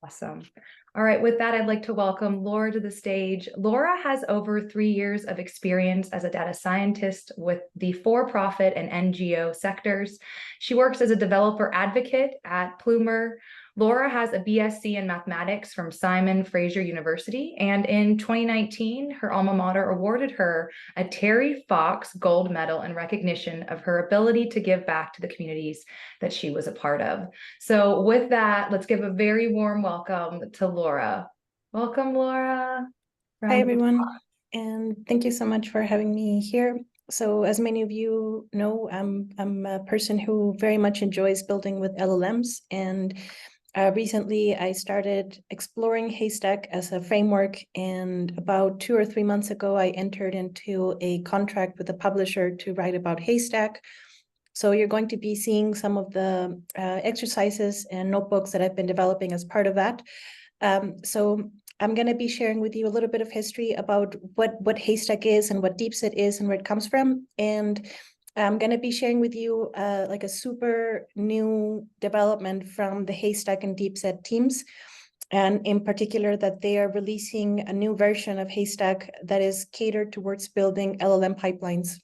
Awesome. All right, with that, I'd like to welcome Laura to the stage. Laura has over 3 years of experience as a data scientist with the for-profit and NGO sectors. She works as a developer advocate at Plumer. Laura has a BSc in mathematics from Simon Fraser University, and in 2019, her alma mater awarded her a Terry Fox Gold Medal in recognition of her ability to give back to the communities that she was a part of. So with that, let's give a very warm welcome to Laura. Welcome, Laura. Hi, everyone, and thank you so much for having me here. So as many of you know, I'm a person who very much enjoys building with LLMs, and recently I started exploring Haystack as a framework, and about 2 or 3 months ago, I entered into a contract with a publisher to write about Haystack. So you're going to be seeing some of the exercises and notebooks that I've been developing as part of that. So I'm going to be sharing with you a little bit of history about what Haystack is and what Deepset is and where it comes from. And I'm going to be sharing with you like a super new development from the Haystack and Deepset teams. And in particular, that they are releasing a new version of Haystack that is catered towards building LLM pipelines.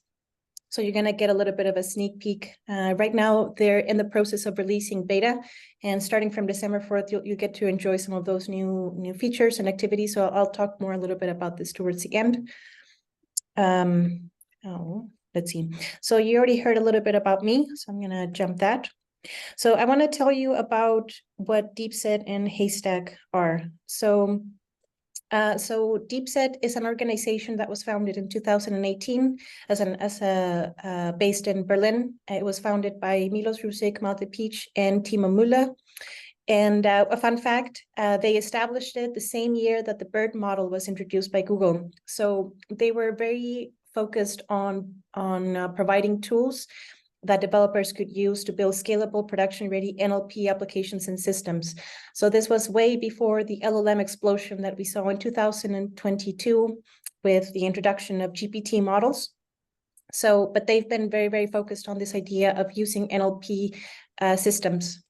So you're going to get a little bit of a sneak peek. Right now, they're in the process of releasing beta, and starting from December 4th, you'll get to enjoy some of those new features and activities. So I'll talk more a little bit about this towards the end. Let's see. So you already heard a little bit about me, so I'm going to jump that. So I want to tell you about what Deepset and Haystack are. So Deepset is an organization that was founded in 2018 based in Berlin. It was founded by Milos Rusik, Malte Pietsch, and Timo Müller. And a fun fact, they established it the same year that the BERT model was introduced by Google. So they were very focused on providing tools that developers could use to build scalable, production-ready NLP applications and systems. So this was way before the LLM explosion that we saw in 2022 with the introduction of GPT models. But they've been very, very focused on this idea of using NLP systems.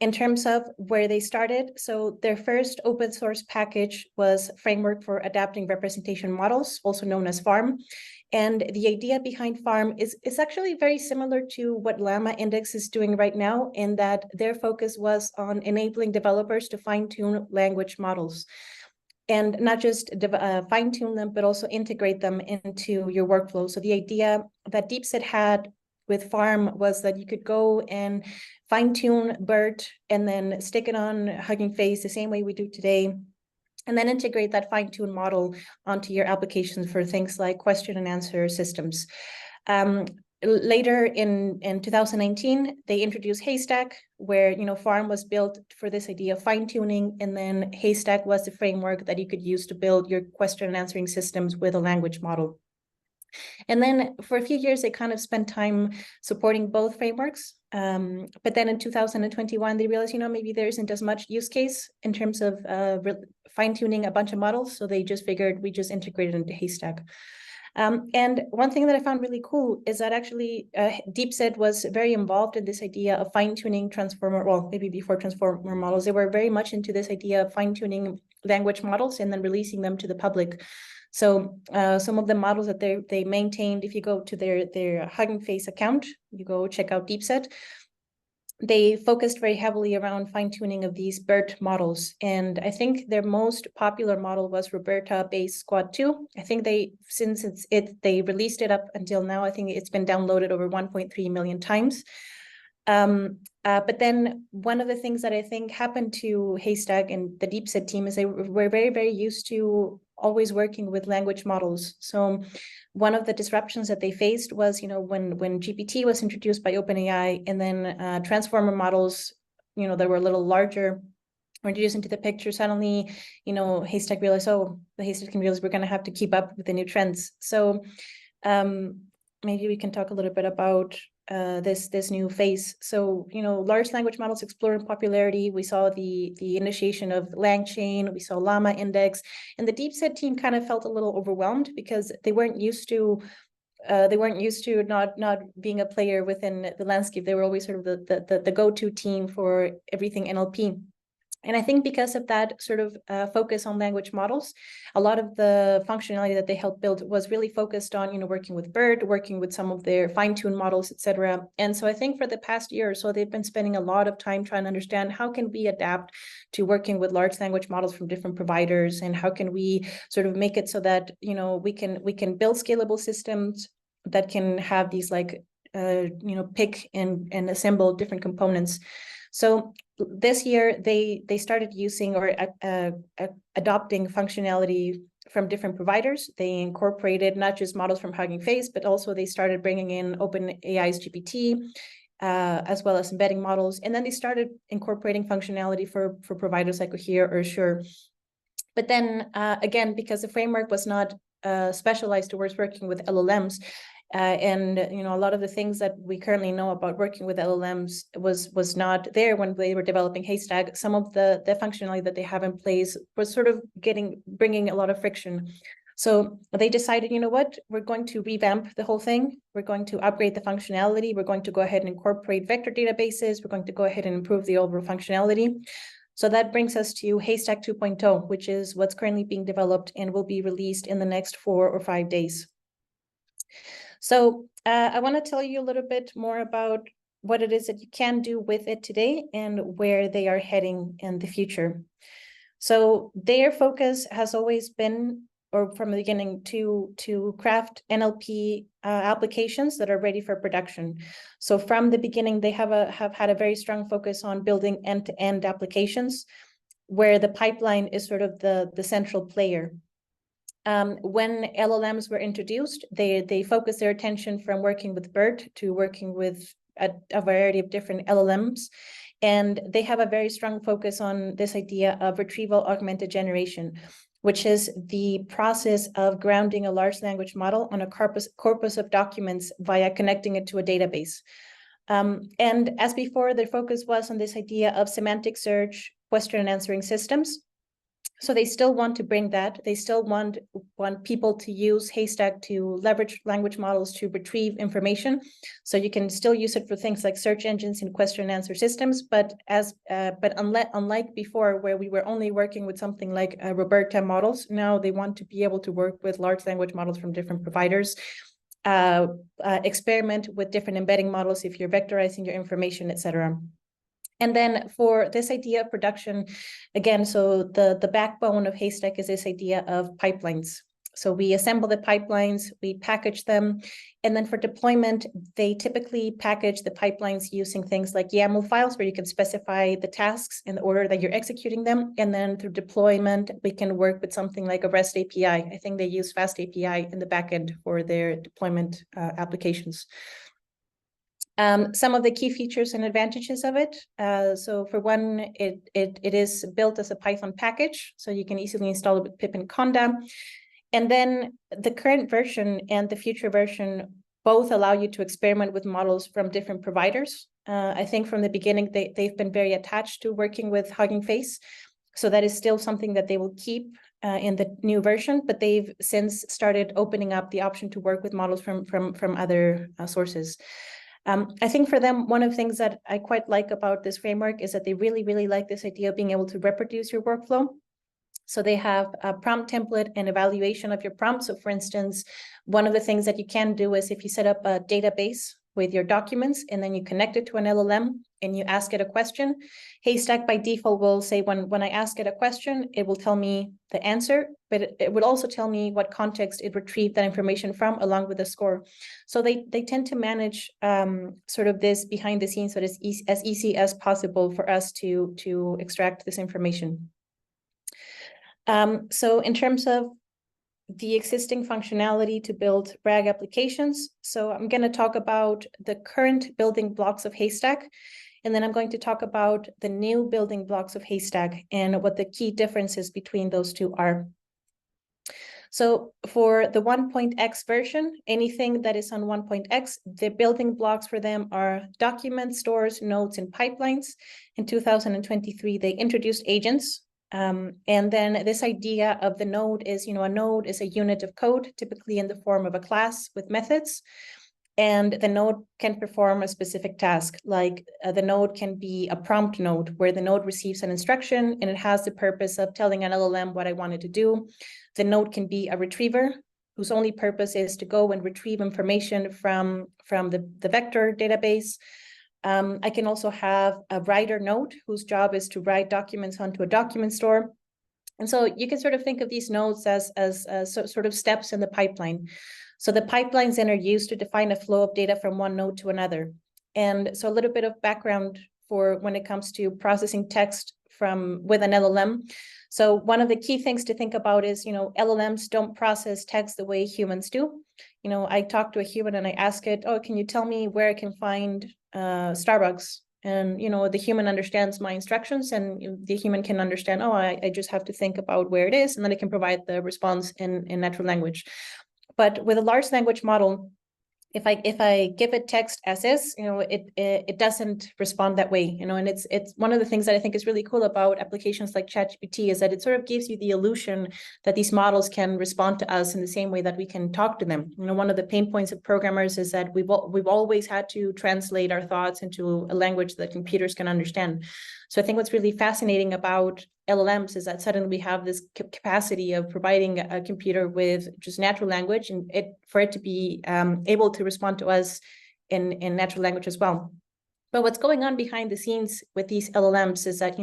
In terms of where they started, so their first open source package was Framework for Adapting Representation Models, also known as FARM. And the idea behind FARM is actually very similar to what Llama Index is doing right now, in that their focus was on enabling developers to fine-tune language models. And not just fine-tune them, but also integrate them into your workflow. So the idea that Deepset had with FARM was that you could go and fine-tune BERT and then stick it on Hugging Face the same way we do today, and then integrate that fine-tuned model onto your applications for things like question and answer systems. Later in 2019, they introduced Haystack, where FARM was built for this idea of fine-tuning, and then Haystack was the framework that you could use to build your question and answering systems with a language model. And then for a few years, they kind of spent time supporting both frameworks. But then in 2021, they realized, maybe there isn't as much use case in terms of fine-tuning a bunch of models. So they just figured we just integrated into Haystack. And one thing that I found really cool is that actually Deepset was very involved in this idea of fine-tuning transformer, well, maybe before transformer models, they were very much into this idea of fine-tuning language models and then releasing them to the public. So some of the models that they maintained, if you go to their Hugging Face account, you go check out Deepset, they focused very heavily around fine-tuning of these BERT models. And I think their most popular model was Roberta-based Squad 2. I think they released it up until now, I think it's been downloaded over 1.3 million times. But then one of the things that I think happened to Haystack and the Deepset team is they were very, very used to always working with language models. So one of the disruptions that they faced was, when GPT was introduced by OpenAI, and then transformer models, that were a little larger, were introduced into the picture. Suddenly, Haystack realized, the Haystack can realize we're going to have to keep up with the new trends. So maybe we can talk a little bit about this new phase. So, large language models explore in popularity. We saw the initiation of LangChain, we saw Llama Index, and the Deepset team kind of felt a little overwhelmed because they weren't used to not being a player within the landscape. They were always sort of the go-to team for everything NLP. And I think because of that sort of focus on language models, a lot of the functionality that they helped build was really focused on, working with BERT, working with some of their fine-tuned models, etc. And so I think for the past year or so, they've been spending a lot of time trying to understand how can we adapt to working with large language models from different providers, and how can we sort of make it so that, we can build scalable systems that can have these like, pick and assemble different components. So this year, they started using or adopting functionality from different providers. They incorporated not just models from Hugging Face, but also they started bringing in OpenAI's GPT, as well as embedding models. And then they started incorporating functionality for providers like Cohere or Azure. But then again, because the framework was not specialized towards working with LLMs, and a lot of the things that we currently know about working with LLMs was not there when they were developing Haystack. Some of the functionality that they have in place was sort of bringing a lot of friction. So they decided, what, we're going to revamp the whole thing. We're going to upgrade the functionality. We're going to go ahead and incorporate vector databases. We're going to go ahead and improve the overall functionality. So that brings us to Haystack 2.0, which is what's currently being developed and will be released in the next 4 or 5 days. So I want to tell you a little bit more about what it is that you can do with it today and where they are heading in the future. So their focus has always been, or from the beginning, to craft NLP applications that are ready for production. So from the beginning, they have had a very strong focus on building end-to-end applications, where the pipeline is sort of the central player. When LLMs were introduced, they focused their attention from working with BERT to working with a variety of different LLMs. And they have a very strong focus on this idea of retrieval augmented generation, which is the process of grounding a large language model on a corpus of documents via connecting it to a database. And as before, their focus was on this idea of semantic search, question and answering systems. So they still want to bring that. They still want people to use Haystack to leverage language models to retrieve information. So you can still use it for things like search engines and question and answer systems. But unlike before, where we were only working with something like Roberta models, now they want to be able to work with large language models from different providers. Experiment with different embedding models if you're vectorizing your information, etc. And then for this idea of production, again, so the backbone of Haystack is this idea of pipelines. So we assemble the pipelines, we package them, and then for deployment, they typically package the pipelines using things like YAML files, where you can specify the tasks in the order that you're executing them. And then through deployment, we can work with something like a REST API. I think they use Fast API in the backend for their deployment applications. Some of the key features and advantages of it. So for one, it is built as a Python package, so you can easily install it with pip and conda. And then the current version and the future version both allow you to experiment with models from different providers. I think from the beginning, they've been very attached to working with Hugging Face. So that is still something that they will keep in the new version, but they've since started opening up the option to work with models from other sources. I think for them, one of the things that I quite like about this framework is that they really, really like this idea of being able to reproduce your workflow. So they have a prompt template and evaluation of your prompt. So for instance, one of the things that you can do is if you set up a database with your documents and then you connect it to an LLM and you ask it a question, Haystack by default will say when I ask it a question, it will tell me the answer, but it would also tell me what context it retrieved that information from, along with the score. So they tend to manage sort of this behind the scenes so that it's as easy as possible for us to extract this information. So in terms of the existing functionality to build RAG applications. So I'm going to talk about the current building blocks of Haystack, and then I'm going to talk about the new building blocks of Haystack and what the key differences between those two are. So for the 1.x version, anything that is on 1.x, the building blocks for them are documents, stores, nodes, and pipelines. In 2023, they introduced agents. And then this idea of the node is, a node is a unit of code, typically in the form of a class with methods. And the node can perform a specific task, like the node can be a prompt node where the node receives an instruction and it has the purpose of telling an LLM what I want it to do. The node can be a retriever whose only purpose is to go and retrieve information from the vector database. I can also have a writer node whose job is to write documents onto a document store. And so you can sort of think of these nodes as sort of steps in the pipeline. So the pipelines then are used to define a flow of data from one node to another. And so a little bit of background for when it comes to processing text with an LLM. So one of the key things to think about is, LLMs don't process text the way humans do. I talk to a human and I ask it, oh, can you tell me where I can find Starbucks? And, the human understands my instructions and the human can understand, oh, I just have to think about where it is. And then it can provide the response in natural language. But with a large language model, if I give it text as is, it doesn't respond that way, and it's one of the things that I think is really cool about applications like ChatGPT is that it sort of gives you the illusion that these models can respond to us in the same way that we can talk to them. One of the pain points of programmers is that we've always had to translate our thoughts into a language that computers can understand. So I think what's really fascinating about LLMs is that suddenly we have this capacity of providing a computer with just natural language and for it to be able to respond to us in natural language as well. But what's going on behind the scenes with these LLMs is that,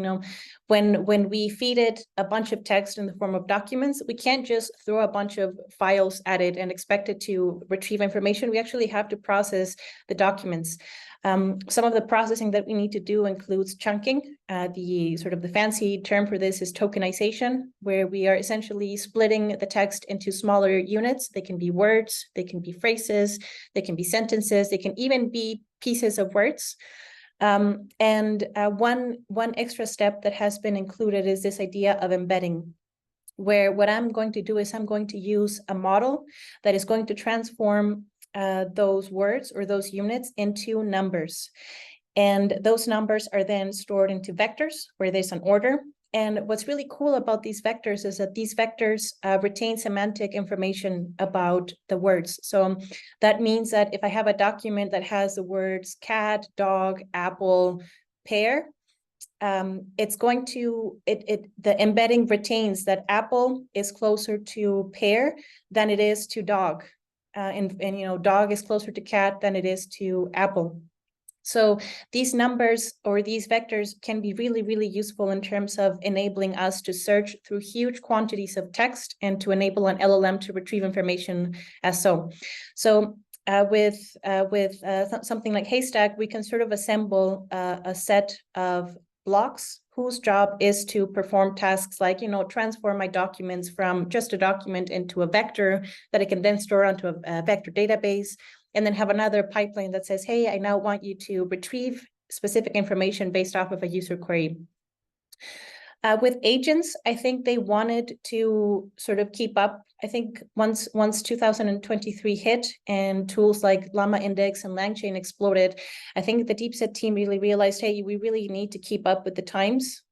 when we feed it a bunch of text in the form of documents, we can't just throw a bunch of files at it and expect it to retrieve information. We actually have to process the documents. Some of the processing that we need to do includes chunking. The fancy term for this is tokenization, where we are essentially splitting the text into smaller units. They can be words, they can be phrases, they can be sentences, they can even be pieces of words. One extra step that has been included is this idea of embedding, where what I'm going to do is I'm going to use a model that is going to transform those words or those units into numbers. And those numbers are then stored into vectors where there's an order. And what's really cool about these vectors is that these vectors retain semantic information about the words. So that means that if I have a document that has the words cat, dog, apple, pear, it's going to, the embedding retains that apple is closer to pear than it is to dog. And dog is closer to cat than it is to apple. So these numbers or these vectors can be really, really useful in terms of enabling us to search through huge quantities of text and to enable an LLM to retrieve information as so. So with something like Haystack, we can sort of assemble a set of blocks whose job is to perform tasks like, transform my documents from just a document into a vector that I can then store onto a vector database, and then have another pipeline that says, hey, I now want you to retrieve specific information based off of a user query. With agents, I think they wanted to sort of keep up. I think once 2023 hit and tools like Llama Index and LangChain exploded, I think the Deepset team really realized, hey, we really need to keep up with the times.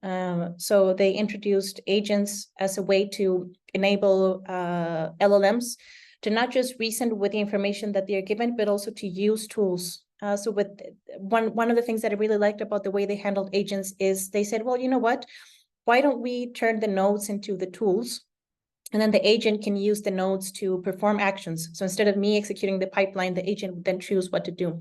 So they introduced agents as a way to enable LLMs to not just reason with the information that they're given, but also to use tools. So with one of the things that I really liked about the way they handled agents is they said, well, you know what? Why don't we turn the nodes into the tools? And then the agent can use the nodes to perform actions. So instead of me executing the pipeline, the agent would then choose what to do.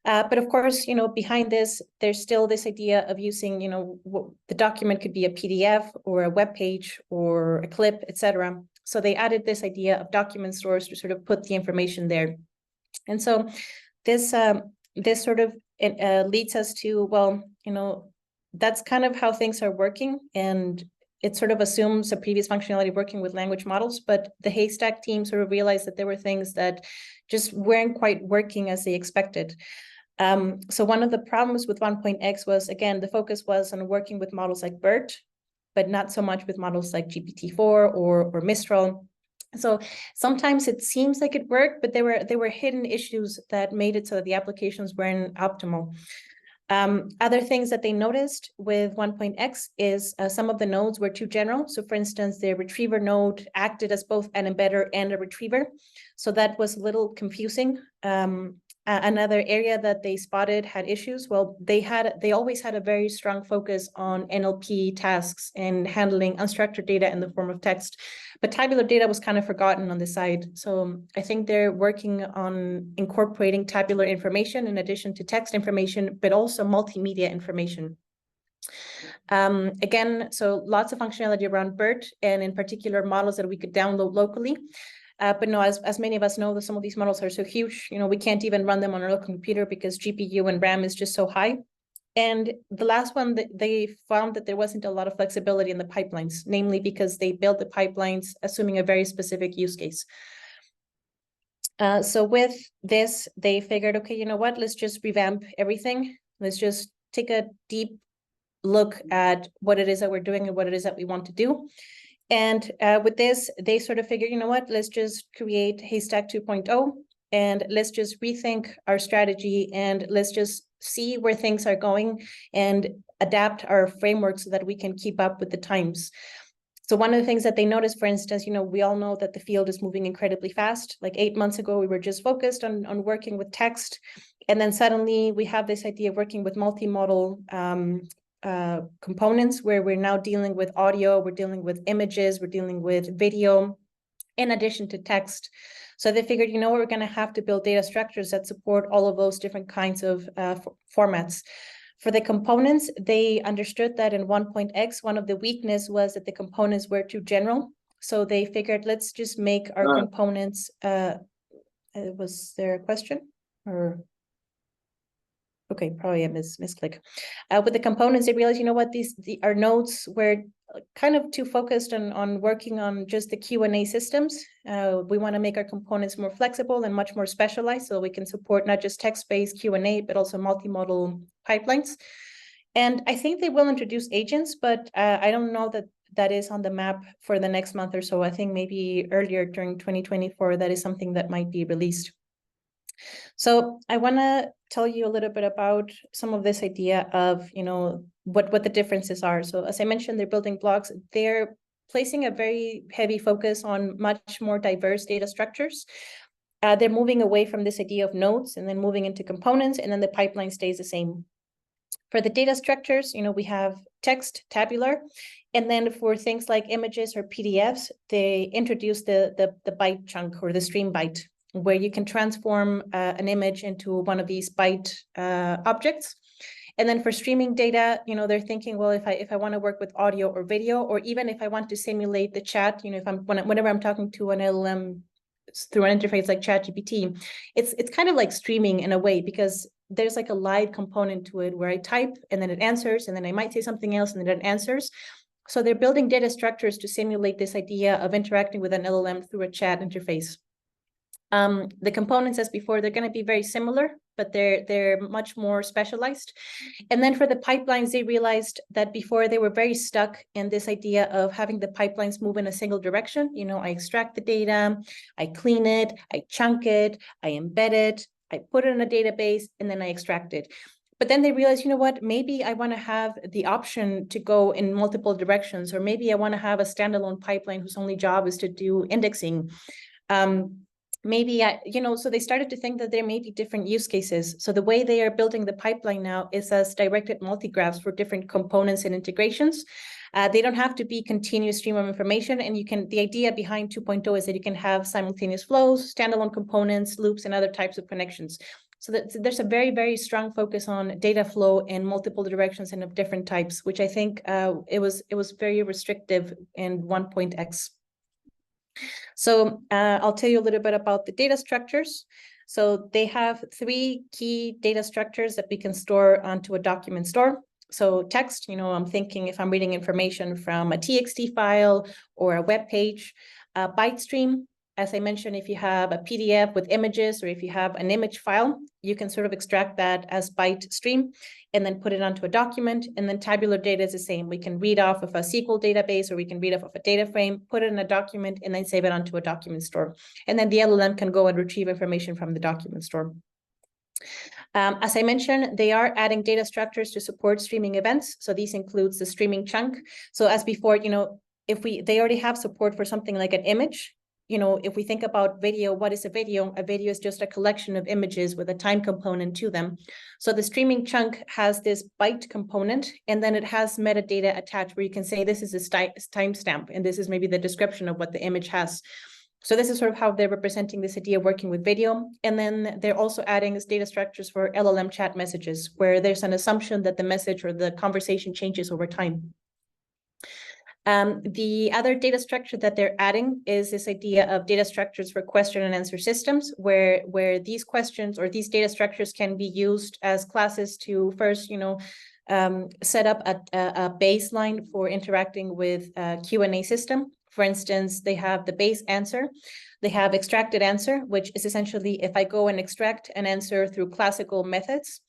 But of course, behind this, there's still this idea of using, the document could be a PDF or a web page or a clip, etc. So they added this idea of document stores to sort of put the information there. And so this sort of leads us to, well, that's kind of how things are working. And it sort of assumes a previous functionality working with language models, but the Haystack team sort of realized that there were things that just weren't quite working as they expected. So one of the problems with 1.x was, again, the focus was on working with models like BERT, but not so much with models like GPT-4 or Mistral. So sometimes it seems like it worked, but there were hidden issues that made it so that the applications weren't optimal. Other things that they noticed with 1.x is some of the nodes were too general. So for instance, the retriever node acted as both an embedder and a retriever. So that was a little confusing. Another area that they spotted had issues. Well, they always had a very strong focus on NLP tasks and handling unstructured data in the form of text, but tabular data was kind of forgotten on the side. So I think they're working on incorporating tabular information in addition to text information, but also multimedia information. Again, so lots of functionality around BERT, and in particular models that we could download locally. But no, as many of us know, that some of these models are so huge, we can't even run them on our local computer because GPU and RAM is just so high. And the last one, that they found that there wasn't a lot of flexibility in the pipelines, namely because they built the pipelines assuming a very specific use case. So with this, they figured, okay, you know what, let's just revamp everything. Let's just take a deep look at what it is that we're doing and what it is that we want to do. And with this, they sort of figured, you know what, let's just create Haystack 2.0 and let's just rethink our strategy and let's just see where things are going and adapt our framework so that we can keep up with the times. So one of the things that they noticed, for instance, we all know that the field is moving incredibly fast. Like 8 months ago, we were just focused on working with text. And then suddenly we have this idea of working with multimodal components where we're now dealing with audio, we're dealing with images, we're dealing with video, in addition to text. So they figured, we're going to have to build data structures that support all of those different kinds of formats. For the components, they understood that in 1.x, one of the weakness was that the components were too general. So they figured, let's just make our components. Was there a question? Or okay, probably a misclick. With the components, they realized, what, our nodes were kind of too focused on working on just the Q&A systems. We want to make our components more flexible and much more specialized so we can support not just text-based Q&A, but also multimodal pipelines. And I think they will introduce agents, but I don't know that is on the map for the next month or so. I think maybe earlier during 2024, that is something that might be released. So I want to tell you a little bit about some of this idea of, what the differences are. So as I mentioned, they're building blocks. They're placing a very heavy focus on much more diverse data structures. They're moving away from this idea of nodes and then moving into components, and then the pipeline stays the same. For the data structures, we have text, tabular, and then for things like images or PDFs, they introduce the byte chunk or the stream byte, where you can transform an image into one of these byte objects. And then for streaming data, they're thinking, well, if I want to work with audio or video, or even if I want to simulate the chat, whenever I'm talking to an LLM through an interface like ChatGPT, it's kind of like streaming in a way, because there's like a live component to it where I type and then it answers, and then I might say something else and then it answers. So they're building data structures to simulate this idea of interacting with an LLM through a chat interface. The components, as before, they're going to be very similar, but they're much more specialized. And then for the pipelines, they realized that before they were very stuck in this idea of having the pipelines move in a single direction. I extract the data, I clean it, I chunk it, I embed it, I put it in a database, and then I extract it. But then they realized, what, maybe I want to have the option to go in multiple directions, or maybe I want to have a standalone pipeline whose only job is to do indexing. Maybe, so they started to think that there may be different use cases. So the way they are building the pipeline now is as directed multigraphs for different components and integrations. They don't have to be continuous stream of information. And the idea behind 2.0 is that you can have simultaneous flows, standalone components, loops, and other types of connections. So there's a very, very strong focus on data flow in multiple directions and of different types, which I think it was very restrictive in 1.x. So I'll tell you a little bit about the data structures. So they have 3 key data structures that we can store onto a document store. So text, I'm thinking if I'm reading information from a TXT file or a web page. Byte stream, as I mentioned, if you have a PDF with images, or if you have an image file, you can sort of extract that as byte stream and then put it onto a document. And then tabular data is the same. We can read off of a SQL database, or we can read off of a data frame, put it in a document, and then save it onto a document store. And then the LLM can go and retrieve information from the document store. As I mentioned, they are adding data structures to support streaming events. So these includes the streaming chunk. So as before, if they already have support for something like an image, if we think about video, what is a video? A video is just a collection of images with a time component to them. So the streaming chunk has this byte component, and then it has metadata attached where you can say this is a timestamp, and this is maybe the description of what the image has. So this is sort of how they're representing this idea of working with video. And then they're also adding this data structures for LLM chat messages, where there's an assumption that the message or the conversation changes over time. The other data structure that they're adding is this idea of data structures for question and answer systems, where these questions or these data structures can be used as classes to first, set up a baseline for interacting with a Q&A system. For instance, they have the base answer, they have extracted answer, which is essentially if I go and extract an answer through classical methods,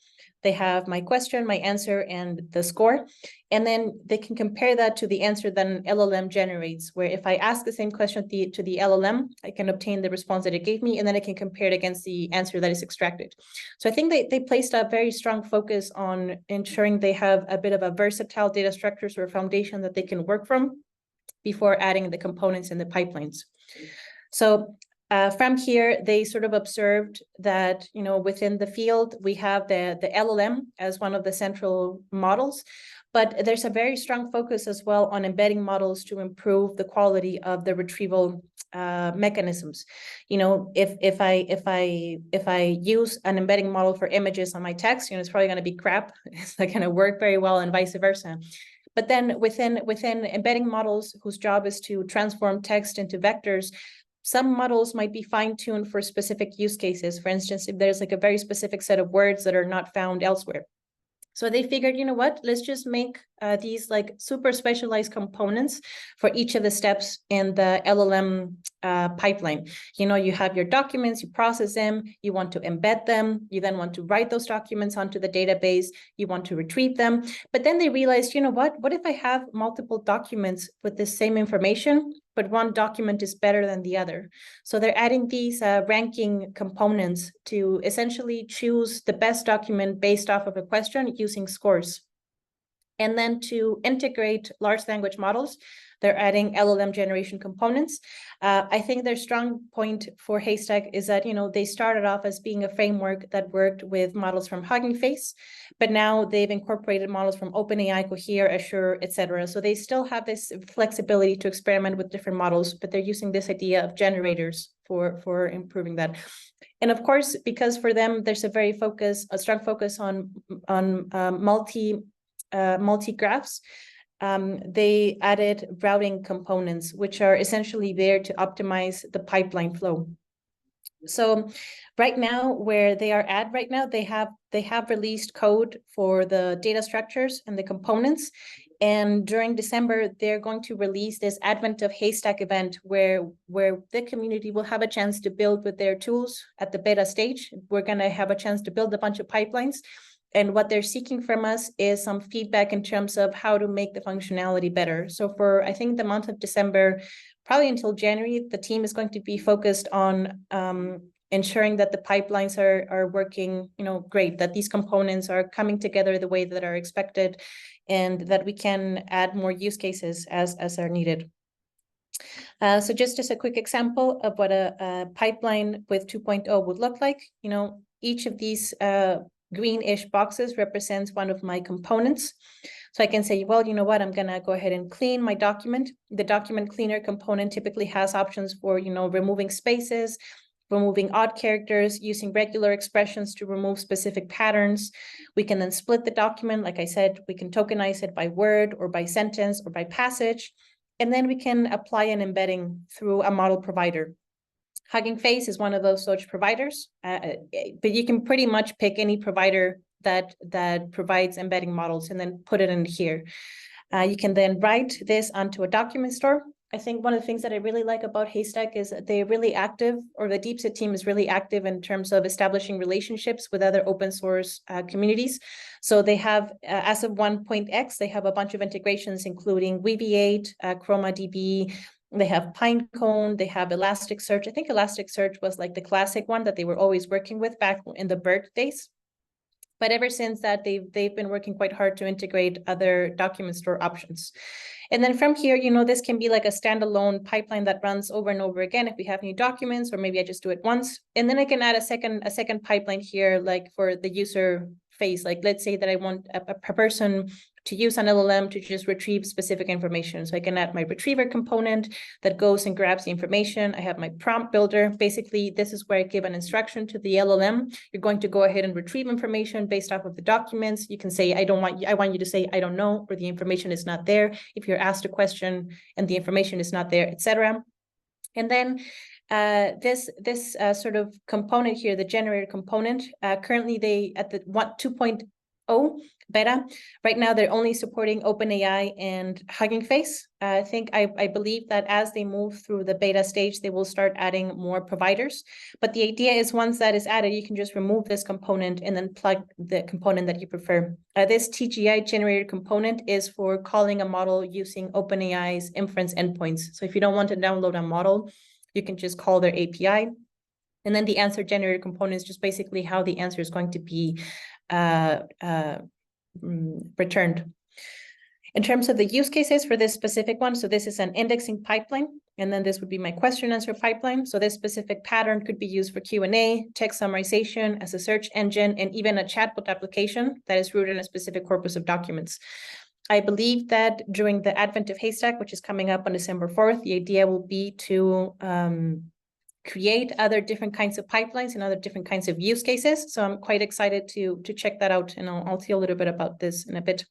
they have my question, my answer, and the score. And then they can compare that to the answer that an LLM generates, where if I ask the same question to the LLM, I can obtain the response that it gave me, and then I can compare it against the answer that is extracted. So I think they placed a very strong focus on ensuring they have a bit of a versatile data structures or foundation that they can work from before adding the components in the pipelines. So from here, they sort of observed that, within the field, we have the LLM as one of the central models, but there's a very strong focus as well on embedding models to improve the quality of the retrieval mechanisms. If I use an embedding model for images on my text, it's probably going to be crap. It's not going to work very well, and vice versa. But then within embedding models whose job is to transform text into vectors, some models might be fine-tuned for specific use cases. For instance, if there's like a very specific set of words that are not found elsewhere. So they figured, let's just make these like super specialized components for each of the steps in the LLM pipeline. You have your documents, you process them, you want to embed them, you then want to write those documents onto the database, you want to retrieve them. But then they realized, what if I have multiple documents with the same information, but one document is better than the other? So they're adding these ranking components to essentially choose the best document based off of a question using scores. And then to integrate large language models, they're adding LLM generation components. I think their strong point for Haystack is that, they started off as being a framework that worked with models from Hugging Face, but now they've incorporated models from OpenAI, Cohere, Azure, etc. So they still have this flexibility to experiment with different models, but they're using this idea of generators for improving that. And of course, because for them, there's a strong focus on multi-graphs, they added routing components, which are essentially there to optimize the pipeline flow. So right now, where they are at right now, they have released code for the data structures and the components. And during December, they're going to release this Advent of Haystack event where the community will have a chance to build with their tools at the beta stage. We're going to have a chance to build a bunch of pipelines. And what they're seeking from us is some feedback in terms of how to make the functionality better. So for, I think, the month of December, probably until January, the team is going to be focused on ensuring that the pipelines are working, great, that these components are coming together the way that are expected, and that we can add more use cases as are needed. So just as a quick example of what a pipeline with 2.0 would look like, each of these greenish boxes represents one of my components. So I can say, well, I'm going to go ahead and clean my document. The document cleaner component typically has options for, removing spaces, removing odd characters, using regular expressions to remove specific patterns. We can then split the document. Like I said, we can tokenize it by word or by sentence or by passage. And then we can apply an embedding through a model provider. Hugging Face is one of those such providers, but you can pretty much pick any provider that provides embedding models and then put it in here. You can then write this onto a document store. I think one of the things that I really like about Haystack is that they're really active, or the Deepset team is really active in terms of establishing relationships with other open source communities. So they have, as of 1.x, they have a bunch of integrations, including Weaviate, ChromaDB. They have Pinecone, they have Elasticsearch. I think Elasticsearch was like the classic one that they were always working with back in the BERT days. But ever since that, they've been working quite hard to integrate other document store options. And then from here, this can be like a standalone pipeline that runs over and over again if we have new documents, or maybe I just do it once. And then I can add a second pipeline here, like for the user phase. Like let's say that I want a person to use an LLM to just retrieve specific information. So I can add my retriever component that goes and grabs the information. I have my prompt builder. Basically, this is where I give an instruction to the LLM. You're going to go ahead and retrieve information based off of the documents. You can say, I want you to say, I don't know, or the information is not there. If you're asked a question and the information is not there, etc. And then this sort of component here, the generator component, currently they at the 2.0 beta. Right now, they're only supporting OpenAI and Hugging Face. I believe that as they move through the beta stage, they will start adding more providers. But the idea is once that is added, you can just remove this component and then plug the component that you prefer. This TGI generator component is for calling a model using OpenAI's inference endpoints. So if you don't want to download a model, you can just call their API. And then the answer generator component is just basically how the answer is going to be returned. In terms of the use cases for this specific one, so this is an indexing pipeline, and then this would be my question answer pipeline. So this specific pattern could be used for Q&A, text summarization, as a search engine, and even a chatbot application that is rooted in a specific corpus of documents. I believe that during the Advent of Haystack, which is coming up on December 4th, the idea will be to create other different kinds of pipelines and other different kinds of use cases. So I'm quite excited to check that out, and I'll tell you a little bit about this in a bit.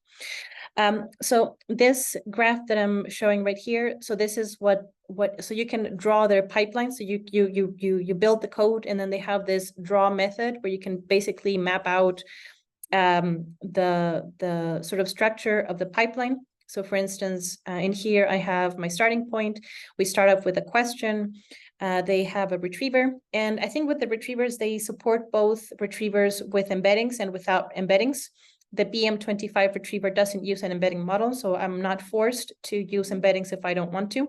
So this graph that I'm showing right here, so this is so you can draw their pipeline. So you build the code, and then they have this draw method where you can basically map out the sort of structure of the pipeline. So for instance, in here, I have my starting point. We start off with a question. They have a retriever. And I think with the retrievers, they support both retrievers with embeddings and without embeddings. The BM25 retriever doesn't use an embedding model, so I'm not forced to use embeddings if I don't want to.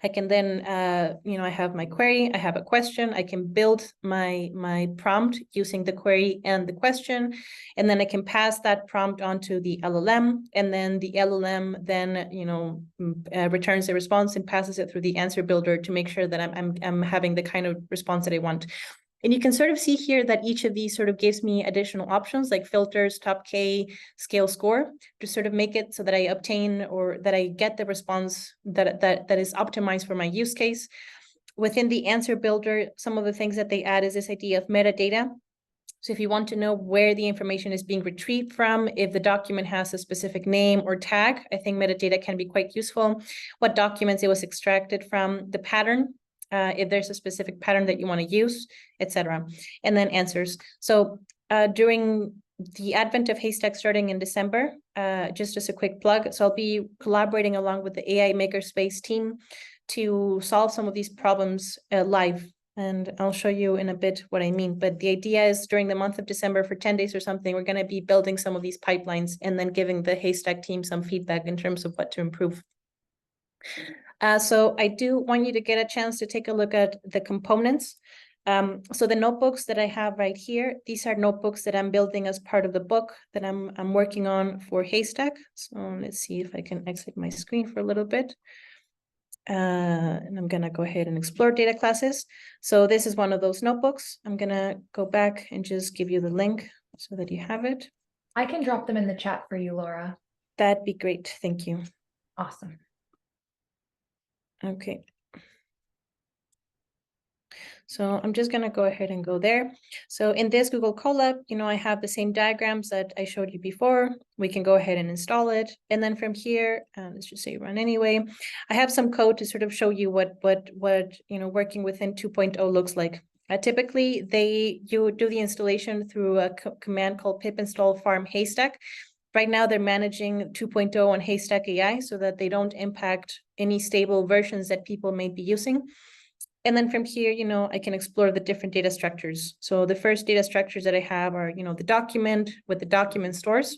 I can then, I have my query, I have a question, I can build my prompt using the query and the question, and then I can pass that prompt onto the LLM, and then the LLM then, returns the response and passes it through the answer builder to make sure that I'm having the kind of response that I want. And you can sort of see here that each of these sort of gives me additional options like filters, top K, scale score, to sort of make it so that I obtain or that I get the response that is optimized for my use case. Within the answer builder, some of the things that they add is this idea of metadata. So if you want to know where the information is being retrieved from, if the document has a specific name or tag, I think metadata can be quite useful. What documents it was extracted from, the pattern, if there's a specific pattern that you want to use, etc. And then answers. So during the Advent of Haystack starting in December, just as a quick plug, so I'll be collaborating along with the AI Makerspace team to solve some of these problems live. And I'll show you in a bit what I mean. But the idea is during the month of December for 10 days or something, we're going to be building some of these pipelines and then giving the Haystack team some feedback in terms of what to improve. So I do want you to get a chance to take a look at the components. So the notebooks that I have right here, these are notebooks that I'm building as part of the book that I'm working on for Haystack. So let's see if I can exit my screen for a little bit. And I'm going to go ahead and explore data classes. So this is one of those notebooks. I'm going to go back and just give you the link so that you have it. I can drop them in the chat for you, Laura. That'd be great. Thank you. Awesome. Okay. So I'm just going to go ahead and go there. So in this Google Colab, I have the same diagrams that I showed you before. We can go ahead and install it. And then from here, let's just say run anyway. I have some code to sort of show you what working within 2.0 looks like. Typically, you do the installation through a command called pip install farm haystack. Right now, they're managing 2.0 on Haystack AI so that they don't impact any stable versions that people may be using. And then from here, I can explore the different data structures. So the first data structures that I have are, the document with the document stores.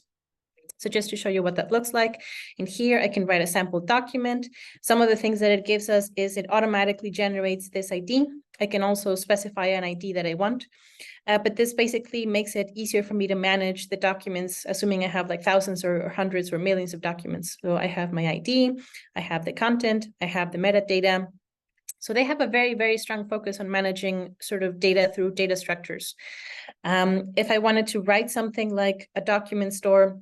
So just to show you what that looks like, in here, I can write a sample document. Some of the things that it gives us is it automatically generates this ID. I can also specify an ID that I want. But this basically makes it easier for me to manage the documents, assuming I have like thousands or hundreds or millions of documents. So I have my ID, I have the content, I have the metadata. So they have a very, very strong focus on managing sort of data through data structures. If I wanted to write something like a document store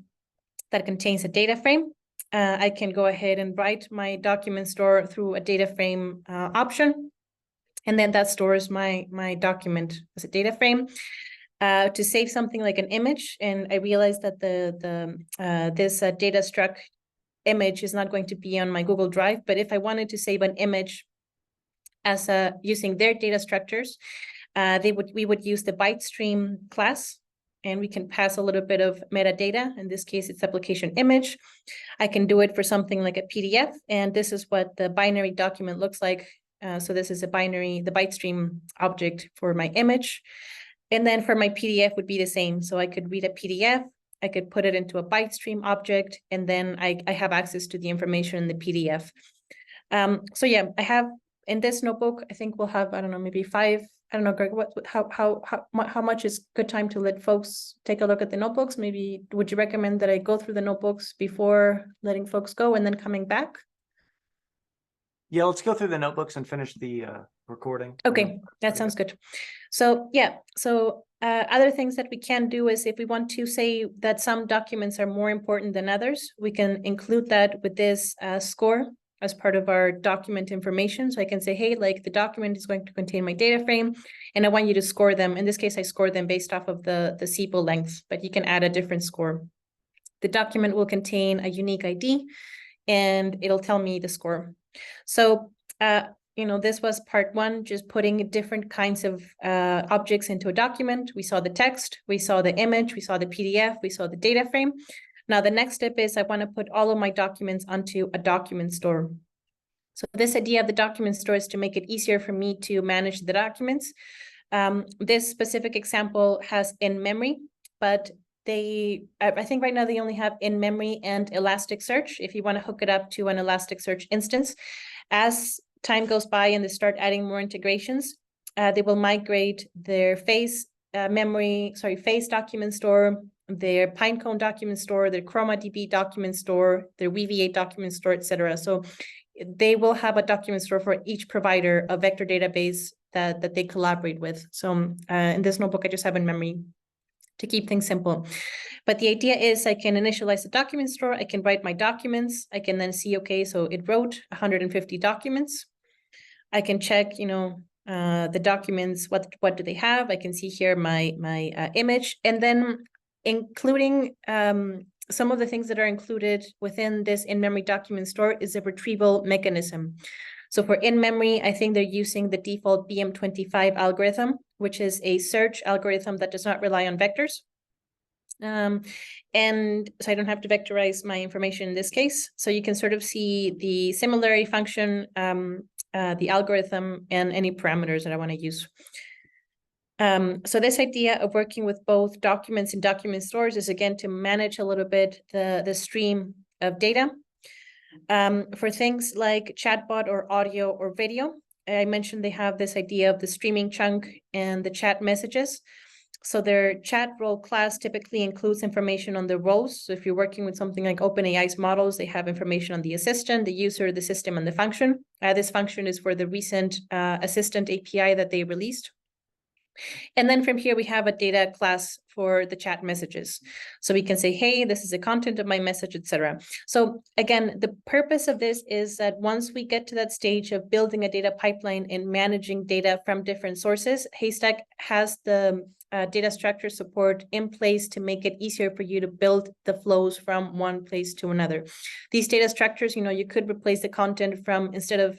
that contains a data frame, I can go ahead and write my document store through a data frame option. And then that stores my document as a data frame. To save something like an image, and I realized that this data struct image is not going to be on my Google Drive, but if I wanted to save an image as using their data structures, we would use the ByteStream class, and we can pass a little bit of metadata. In this case, it's application image. I can do it for something like a PDF, and this is what the binary document looks like. So this is the ByteStream object for my image. And then for my PDF would be the same. So I could read a PDF, I could put it into a ByteStream object, and then I have access to the information in the PDF. So yeah, I have in this notebook, I think we'll have, I don't know, maybe 5. I don't know, Greg, how much is good time to let folks take a look at the notebooks? Maybe would you recommend that I go through the notebooks before letting folks go and then coming back? Yeah, let's go through the notebooks and finish the recording. Okay, that sounds good. So yeah, so other things that we can do is if we want to say that some documents are more important than others, we can include that with this score as part of our document information. So I can say, hey, like the document is going to contain my data frame, and I want you to score them. In this case, I score them based off of the sepal length, but you can add a different score. The document will contain a unique ID, and it'll tell me the score. So, this was part 1, just putting different kinds of objects into a document. We saw the text, we saw the image, we saw the PDF, we saw the data frame. Now, the next step is I want to put all of my documents onto a document store. So this idea of the document store is to make it easier for me to manage the documents. This specific example has in-memory, but I think right now they only have in-memory and Elasticsearch. If you want to hook it up to an Elasticsearch instance, as time goes by and they start adding more integrations, they will migrate their face document store, their Pinecone document store, their ChromaDB document store, their VV8 document store, etc. So they will have a document store for each provider, a vector database that they collaborate with. So in this notebook, I just have in memory to keep things simple. But the idea is I can initialize the document store, I can write my documents, I can then see, okay, so it wrote 150 documents. I can check, the documents, what do they have? I can see here my image, and then including some of the things that are included within this in-memory document store is a retrieval mechanism. So for in-memory, I think they're using the default BM25 algorithm, which is a search algorithm that does not rely on vectors. And so I don't have to vectorize my information in this case. So you can sort of see the similarity function, the algorithm, and any parameters that I want to use. So this idea of working with both documents and document stores is, again, to manage a little bit the stream of data. For things like chatbot or audio or video, I mentioned they have this idea of the streaming chunk and the chat messages. So their chat role class typically includes information on the roles. So if you're working with something like OpenAI's models, they have information on the assistant, the user, the system, and the function. This function is for the recent assistant API that they released. And then from here, we have a data class for the chat messages. So we can say, hey, this is the content of my message, etc. So again, the purpose of this is that once we get to that stage of building a data pipeline and managing data from different sources, Haystack has the data structure support in place to make it easier for you to build the flows from one place to another. These data structures, you could replace the content from, instead of,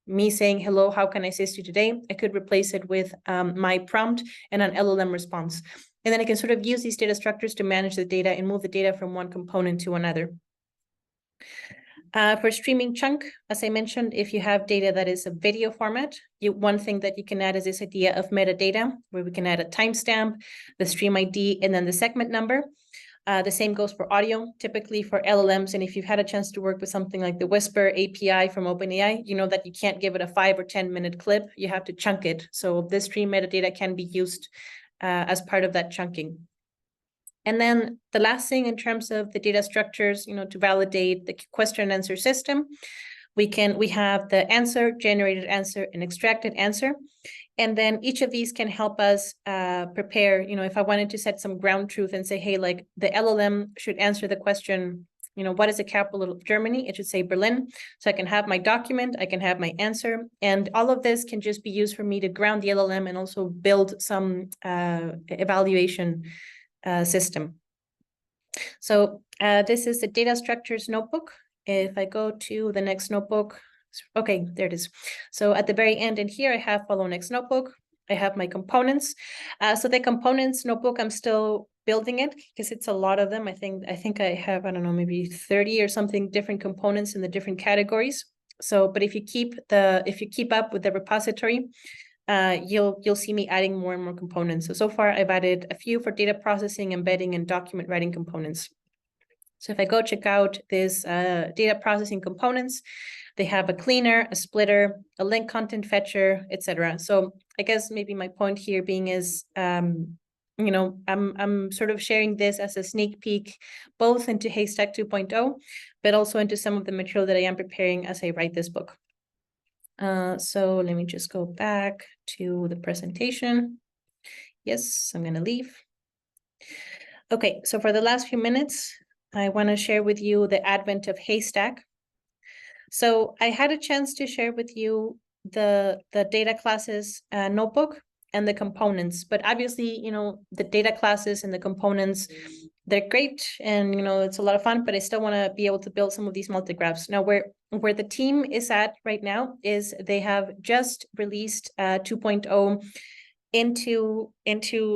me saying, hello, how can I assist you today? I could replace it with my prompt and an LLM response. And then I can sort of use these data structures to manage the data and move the data from one component to another. For streaming chunk, as I mentioned, if you have data that is a video format, one thing that you can add is this idea of metadata, where we can add a timestamp, the stream ID, and then the segment number. The same goes for audio, typically for LLMs. And if you've had a chance to work with something like the Whisper API from OpenAI, you know that you can't give it a 5 or 10 minute clip. You have to chunk it. So this stream metadata can be used as part of that chunking. And then the last thing in terms of the data structures, to validate the question and answer system, we have the answer, generated answer, and extracted answer. And then each of these can help us prepare, if I wanted to set some ground truth and say, hey, like the LLM should answer the question, what is the capital of Germany? It should say Berlin. So I can have my document, I can have my answer, and all of this can just be used for me to ground the LLM and also build some evaluation system. So this is the data structures notebook. If I go to the next notebook, okay, there it is. So at the very end in here, I have follow next notebook. I have my components. So the components notebook, I'm still building it because it's a lot of them. I think I have, I don't know, maybe 30 or something different components in the different categories. So, but if you keep up with the repository, you'll see me adding more and more components. So far I've added a few for data processing, embedding, and document writing components. So if I go check out this data processing components, they have a cleaner, a splitter, a link content fetcher, etc. So I guess maybe my point here being is, I'm sort of sharing this as a sneak peek, both into Haystack 2.0, but also into some of the material that I am preparing as I write this book. So let me just go back to the presentation. Yes, I'm going to leave. Okay, so for the last few minutes, I want to share with you the Advent of Haystack. So I had a chance to share with you the data classes notebook and the components, but obviously, the data classes and the components, they're great, and it's a lot of fun, but I still want to be able to build some of these multigraphs. Now, where the team is at right now is they have just released 2.0 into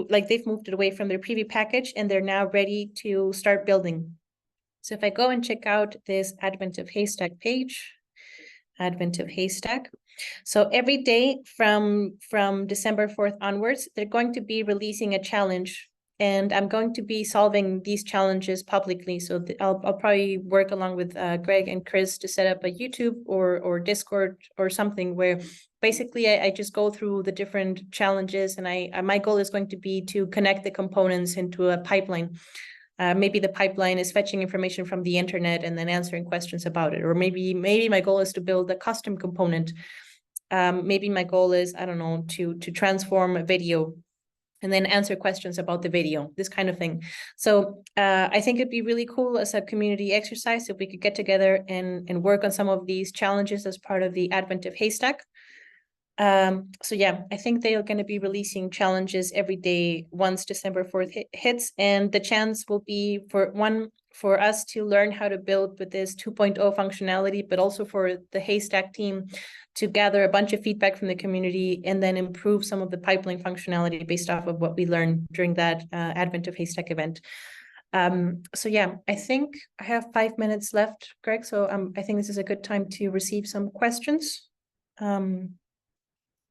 like they've moved it away from their preview package, and they're now ready to start building. So if I go and check out this Advent of Haystack page, Advent of Haystack. So every day from December 4th onwards, they're going to be releasing a challenge, and I'm going to be solving these challenges publicly. So I'll probably work along with Greg and Chris to set up a YouTube or Discord or something where basically I just go through the different challenges, and my goal is going to be to connect the components into a pipeline. Maybe the pipeline is fetching information from the internet and then answering questions about it. Or maybe my goal is to build a custom component. Maybe my goal is, I don't know, to transform a video and then answer questions about the video, this kind of thing. So I think it'd be really cool as a community exercise if we could get together and work on some of these challenges as part of the Advent of Haystack. So yeah, I think they are going to be releasing challenges every day once December 4th hits, and the chance will be for us to learn how to build with this 2.0 functionality, but also for the Haystack team to gather a bunch of feedback from the community and then improve some of the pipeline functionality based off of what we learned during that Advent of Haystack event. So yeah, I think I have 5 minutes left, Greg. So I think this is a good time to receive some questions.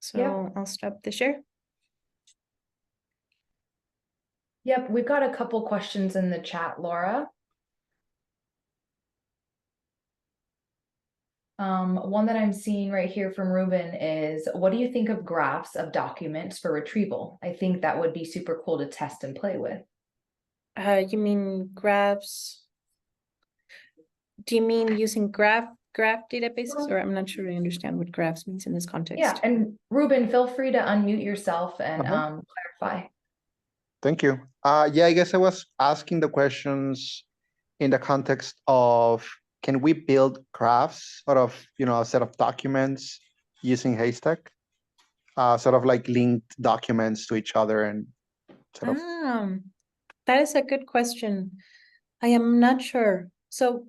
So yeah. I'll stop the share. Yep, we've got a couple questions in the chat, Laura. One that I'm seeing right here from Ruben is, what do you think of graphs of documents for retrieval? I think that would be super cool to test and play with. You mean graphs? Do you mean using graph databases? Or I'm not sure I understand what graphs means in this context. Yeah, and Ruben, feel free to unmute yourself and clarify. Thank you. Yeah, I guess I was asking the questions in the context of, can we build graphs out of, a set of documents using Haystack? Sort of like linked documents to each other and sort of. That is a good question. I am not sure. So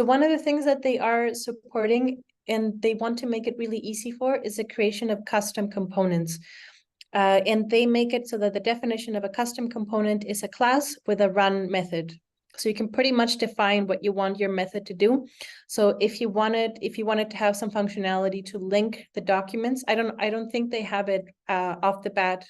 one of the things that they are supporting and they want to make it really easy for is the creation of custom components. And they make it so that the definition of a custom component is a class with a run method. So you can pretty much define what you want your method to do. So if you wanted to have some functionality to link the documents, I don't think they have it off the bat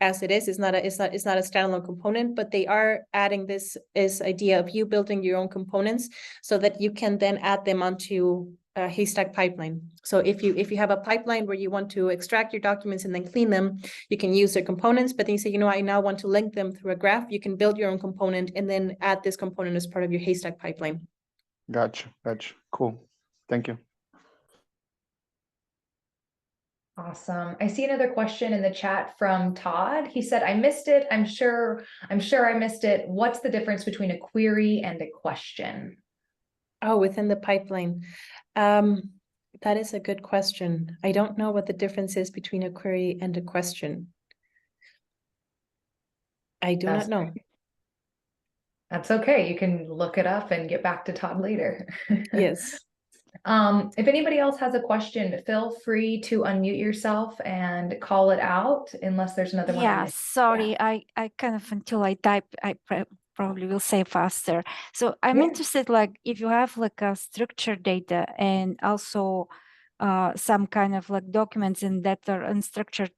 as it is. It's not a standalone component, but they are adding this idea of you building your own components so that you can then add them onto a Haystack pipeline. So if you have a pipeline where you want to extract your documents and then clean them, you can use their components, but then you say, I now want to link them through a graph. You can build your own component and then add this component as part of your Haystack pipeline. Gotcha. Cool. Thank you. Awesome. I see another question in the chat from Todd. He said, I missed it. I'm sure I missed it. What's the difference between a query and a question? Oh, within the pipeline. That is a good question. I don't know what the difference is between a query and a question. I do not know. That's okay. You can look it up and get back to Todd later. Yes. If anybody else has a question, feel free to unmute yourself and call it out unless there's another one. Yeah, sorry, I kind of, until I type, I probably will say faster. So I'm interested, like, if you have like a structured data and also some kind of like documents and that are unstructured.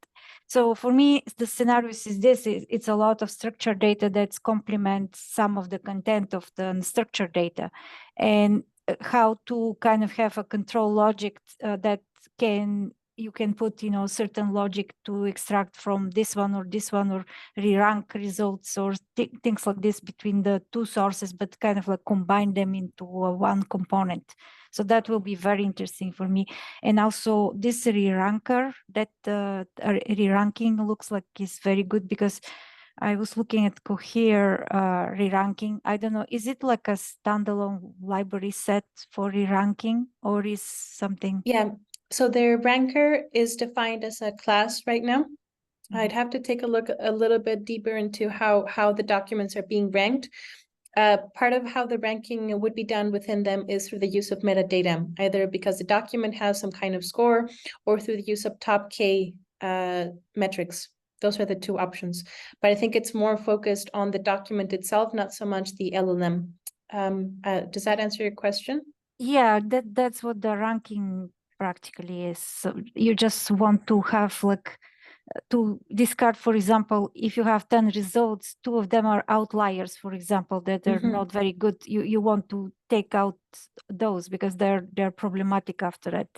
So for me, the scenarios is this, it's a lot of structured data that's complements some of the content of the unstructured data, and how to kind of have a control logic that you can put, certain logic to extract from this one or re-rank results or things like this between the two sources, but kind of like combine them into one component. So that will be very interesting for me. And also this re-ranker, that re-ranking looks like is very good, because I was looking at Cohere re-ranking. I don't know, is it like a standalone library set for re-ranking, or is something? Yeah, so their ranker is defined as a class right now. I'd have to take a look a little bit deeper into how the documents are being ranked. Part of how the ranking would be done within them is through the use of metadata, either because the document has some kind of score or through the use of top K metrics. Those are the two options. But I think it's more focused on the document itself, not so much the LLM. Does that answer your question? Yeah, that's what the ranking practically is. So you just want to have like to discard, for example, if you have 10 results, 2 of them are outliers, for example, that are not very good. You want to take out those because they're problematic after that.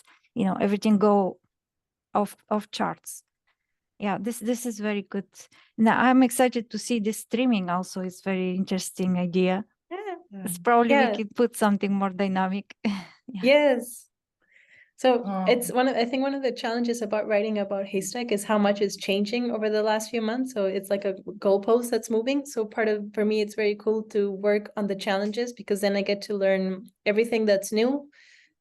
Everything go off charts. Yeah, this is very good. Now I'm excited to see this streaming also. It's very interesting idea. It's probably we could put something more dynamic. Yes. So it's I think one of the challenges about writing about Haystack is how much is changing over the last few months. So it's like a goalpost that's moving. So for me, it's very cool to work on the challenges, because then I get to learn everything that's new,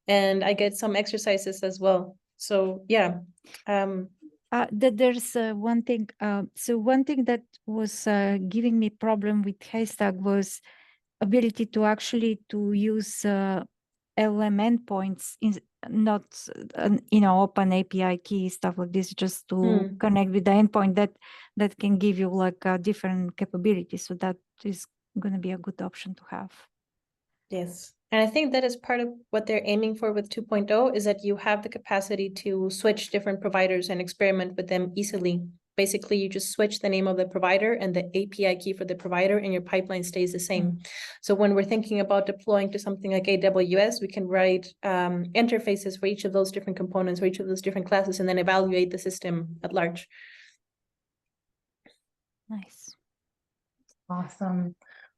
and I get some exercises as well. So yeah. There's one thing. So one thing that was giving me problem with Haystack was ability to actually to use LLM endpoints, not open API key stuff like this, just to connect with the endpoint that can give you like a different capabilities. So that is going to be a good option to have. Yes. And I think that is part of what they're aiming for with 2.0, is that you have the capacity to switch different providers and experiment with them easily. Basically, you just switch the name of the provider and the API key for the provider, and your pipeline stays the same. So when we're thinking about deploying to something like AWS, we can write interfaces for each of those different components, for each of those different classes, and then evaluate the system at large. Nice. Awesome.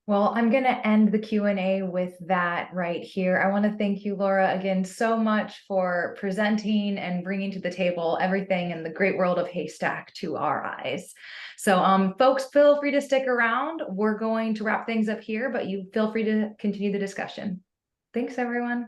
Well, I'm going to end the Q&A with that right here. I want to thank you, Laura, again so much for presenting and bringing to the table everything in the great world of Haystack to our eyes. So folks, feel free to stick around. We're going to wrap things up here, but you feel free to continue the discussion. Thanks, everyone.